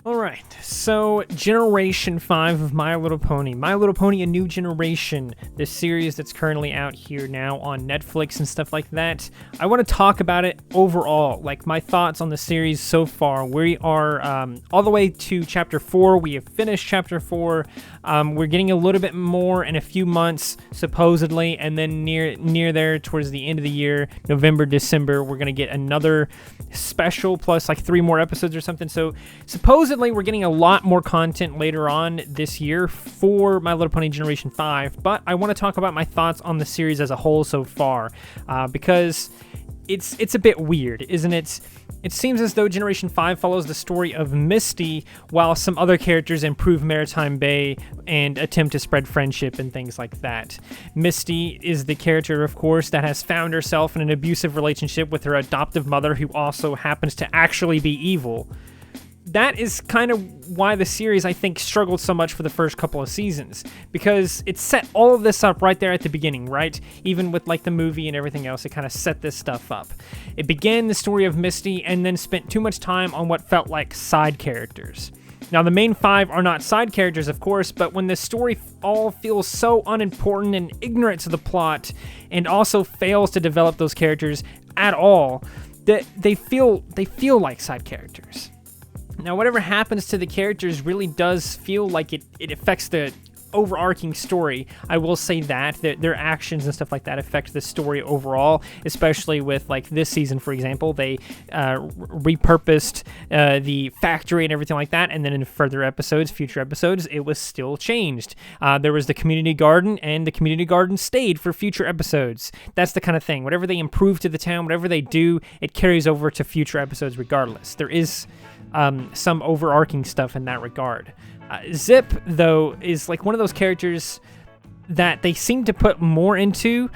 Alright, so Generation 5 of My Little Pony. My Little Pony: A New Generation, the series that's currently out here now on Netflix and stuff like that. I want to talk about it overall, like my thoughts on the series so far. We are all the way to Chapter 4. We have finished Chapter 4. We're getting a little bit more in a few months, supposedly, and then near there, towards the end of the year, November, December, we're going to get another special plus like 3 more episodes or something. So supposedly we're getting a lot more content later on this year for My Little Pony Generation 5, but I want to talk about my thoughts on the series as a whole so far, because it's a bit weird, isn't it? It seems as though Generation 5 follows the story of Misty, while some other characters improve Maritime Bay and attempt to spread friendship and things like that. Misty is the character, of course, that has found herself in an abusive relationship with her adoptive mother, who also happens to actually be evil. That is kind of why the series, I think, struggled so much for the first couple of seasons, because it set all of this up right there at the beginning, right? Even with like the movie and everything else, it kind of set this stuff up. It began the story of Misty and then spent too much time on what felt like side characters. Now, the main 5 are not side characters, of course, but when the story all feels so unimportant and ignorant to the plot, and also fails to develop those characters at all, that they feel like side characters. Now, whatever happens to the characters really does feel like it affects the overarching story. I will say that their actions and stuff like that affect the story overall, especially with like this season, for example. They repurposed the factory and everything like that, and then in future episodes, it was still changed. There was the community garden, and the community garden stayed for future episodes. That's the kind of thing. Whatever they improve to the town, whatever they do, it carries over to future episodes regardless. There is some overarching stuff in that regard. Zip, though, is like one of those characters that they seem to put more into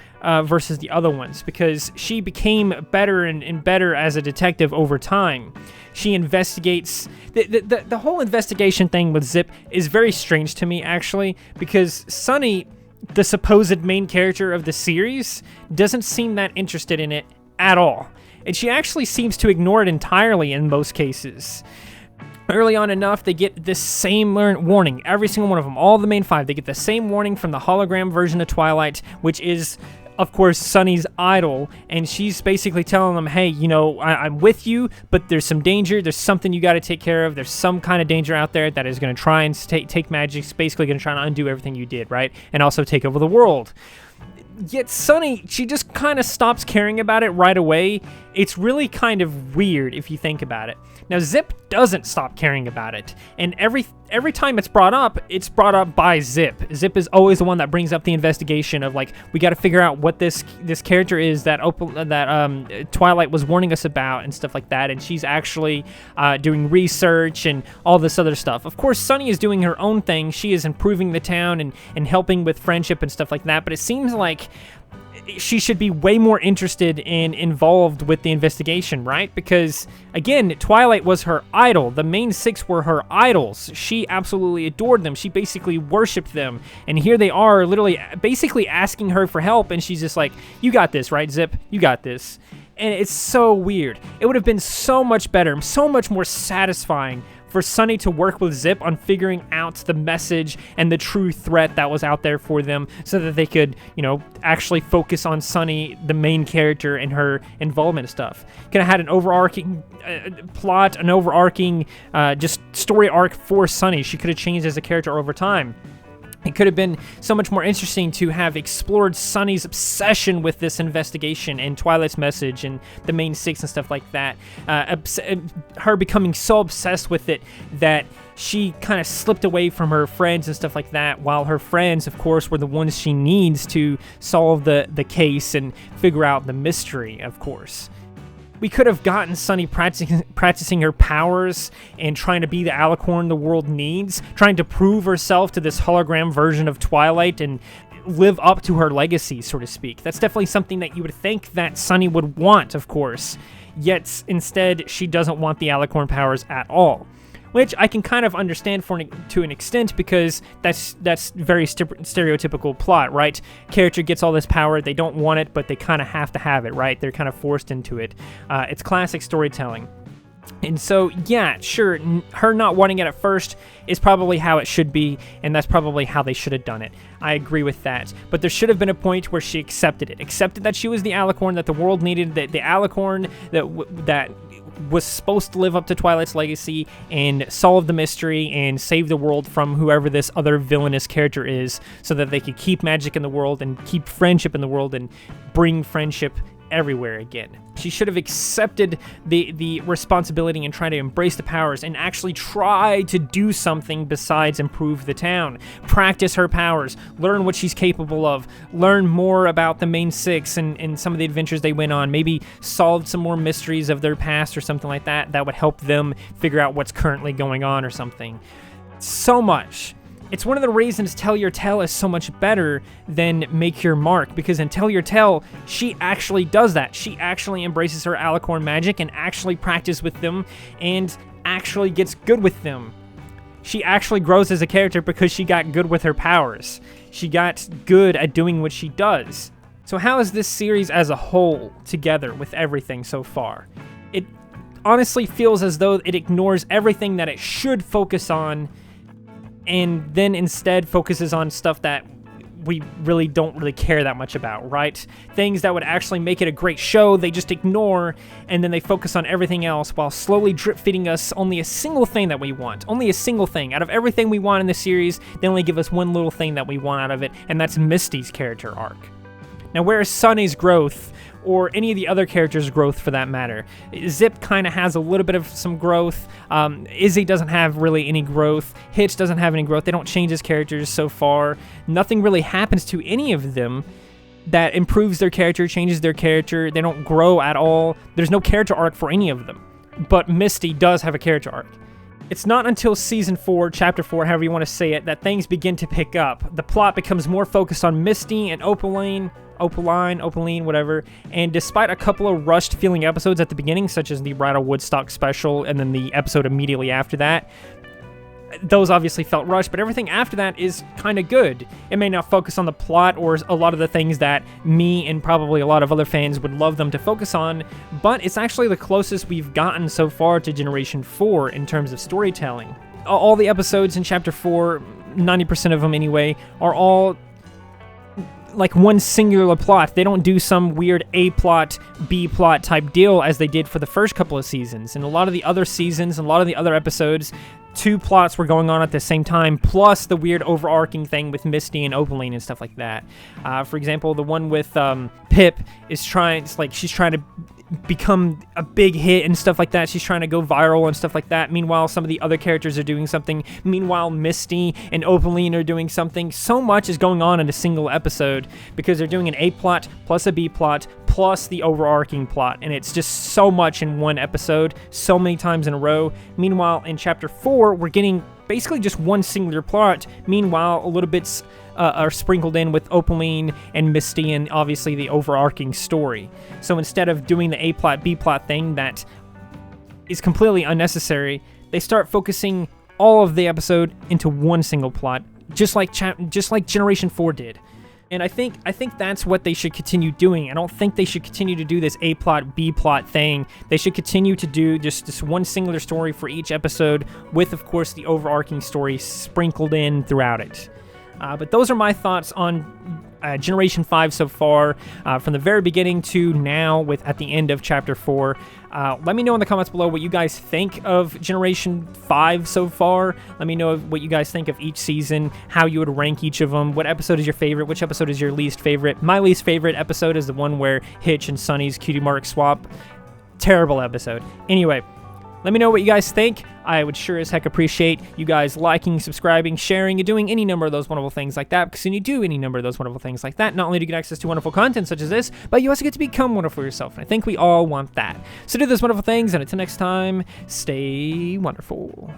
versus the other ones, because she became better and better as a detective over time. She investigates. The whole investigation thing with Zip is very strange to me, actually, because Sunny, the supposed main character of the series, doesn't seem that interested in it at all. And she actually seems to ignore it entirely in most cases. Early on enough, they get this same warning. Every single one of them, all the main 5, they get the same warning from the hologram version of Twilight, which is, of course, Sunny's idol. And she's basically telling them, hey, you know, I'm with you, but there's some danger. There's something you got to take care of. There's some kind of danger out there that is going to try and take magic. It's basically going to try and undo everything you did, right? And also take over the world. Yet Sunny, she just kind of stops caring about it right away. It's really kind of weird if you think about it. Now, Zip doesn't stop caring about it, and every time it's brought up by Zip. Zip is always the one that brings up the investigation of, like, we got to figure out what this character is that Twilight was warning us about and stuff like that, and she's actually doing research and all this other stuff. Of course, Sunny is doing her own thing. She is improving the town and helping with friendship and stuff like that, but it seems like she should be way more interested and involved with the investigation, right? Because, again, Twilight was her idol. The main 6 were her idols. She absolutely adored them. She basically worshipped them. And here they are, literally, basically asking her for help, and she's just like, you got this, right, Zip? You got this. And it's so weird. It would have been so much better, so much more satisfying for Sunny to work with Zip on figuring out the message and the true threat that was out there for them, so that they could, you know, actually focus on Sunny, the main character, and her involvement and stuff. Could have had an overarching plot, an overarching just story arc for Sunny. She could have changed as a character over time. It could have been so much more interesting to have explored Sunny's obsession with this investigation and Twilight's message and the main 6 and stuff like that. Her becoming so obsessed with it that she kind of slipped away from her friends and stuff like that, while her friends, of course, were the ones she needs to solve the case and figure out the mystery, of course. We could have gotten Sunny practicing her powers and trying to be the alicorn the world needs, trying to prove herself to this hologram version of Twilight and live up to her legacy, so to speak. That's definitely something that you would think that Sunny would want, of course. Yet, instead, she doesn't want the alicorn powers at all. Which I can kind of understand to an extent, because that's very stereotypical plot, right? Character gets all this power, they don't want it, but they kind of have to have it, right? They're kind of forced into it. It's classic storytelling. And so, yeah, sure, her not wanting it at first is probably how it should be, and that's probably how they should have done it. I agree with that. But there should have been a point where she accepted it. Accepted that she was the alicorn that the world needed, that the alicorn that was supposed to live up to Twilight's legacy and solve the mystery and save the world from whoever this other villainous character is, so that they could keep magic in the world and keep friendship in the world and bring friendship everywhere again. She should have accepted the responsibility and tried to embrace the powers and actually try to do something besides improve the town. Practice her powers, learn what she's capable of, learn more about the main six and some of the adventures they went on, maybe solve some more mysteries of their past or something like that that would help them figure out what's currently going on or something. So much. It's one of the reasons Tell Your Tale is so much better than Make Your Mark, because in Tell Your Tale, she actually does that. She actually embraces her alicorn magic and actually practices with them and actually gets good with them. She actually grows as a character because she got good with her powers. She got good at doing what she does. So how is this series as a whole together with everything so far? It honestly feels as though it ignores everything that it should focus on, and then instead focuses on stuff that we don't really care that much about, right? Things that would actually make it a great show, they just ignore, and then they focus on everything else while slowly drip-feeding us only a single thing that we want. Only a single thing. Out of everything we want in the series, they only give us one little thing that we want out of it, and that's Misty's character arc. Now, where's Sunny's growth, or any of the other characters' growth for that matter? Zip kind of has a little bit of some growth. Izzy doesn't have really any growth. Hitch doesn't have any growth. They don't change his characters so far. Nothing really happens to any of them that improves their character, changes their character. They don't grow at all. There's no character arc for any of them. But Misty does have a character arc. It's not until Season 4, Chapter 4, however you want to say it, that things begin to pick up. The plot becomes more focused on Misty and Opaline, whatever, and despite a couple of rushed-feeling episodes at the beginning, such as the Bridal Woodstock special and then the episode immediately after that, those obviously felt rushed, but everything after that is kind of good. It may not focus on the plot or a lot of the things that me and probably a lot of other fans would love them to focus on, but it's actually the closest we've gotten so far to Generation 4 in terms of storytelling. All the episodes in Chapter 4, 90% of them anyway, are all like one singular plot. They don't do some weird A plot, B plot type deal as they did for the first couple of seasons. In a lot of the other seasons, and a lot of the other episodes, two plots were going on at the same time, plus the weird overarching thing with Misty and Opaline and stuff like that. For example, the one with Pip is she's trying to become a big hit and stuff like that. She's trying to go viral and stuff like that. Meanwhile, some of the other characters are doing something. Meanwhile, Misty and Opaline are doing something. So much is going on in a single episode because they're doing an A plot plus a B plot plus the overarching plot, and it's just so much in one episode, so many times in a row. Meanwhile, in Chapter 4, we're getting basically just one singular plot. Meanwhile, a little bits are sprinkled in with Opaline and Misty and obviously the overarching story. So instead of doing the A plot, B plot thing that is completely unnecessary, they start focusing all of the episode into one single plot, just like Generation 4 did. And I think that's what they should continue doing. I don't think they should continue to do this A plot, B plot thing. They should continue to do just this one singular story for each episode with, of course, the overarching story sprinkled in throughout it. But those are my thoughts on Generation 5 so far, from the very beginning to now at the end of Chapter 4. Let me know in the comments below what you guys think of Generation 5 so far. Let me know what you guys think of each season, how you would rank each of them, what episode is your favorite, which episode is your least favorite. My least favorite episode is the one where Hitch and Sunny's cutie mark swap. Terrible episode. Anyway, let me know what you guys think. I would sure as heck appreciate you guys liking, subscribing, sharing, and doing any number of those wonderful things like that, because when you do any number of those wonderful things like that, not only do you get access to wonderful content such as this, but you also get to become wonderful yourself, and I think we all want that. So do those wonderful things, and until next time, stay wonderful.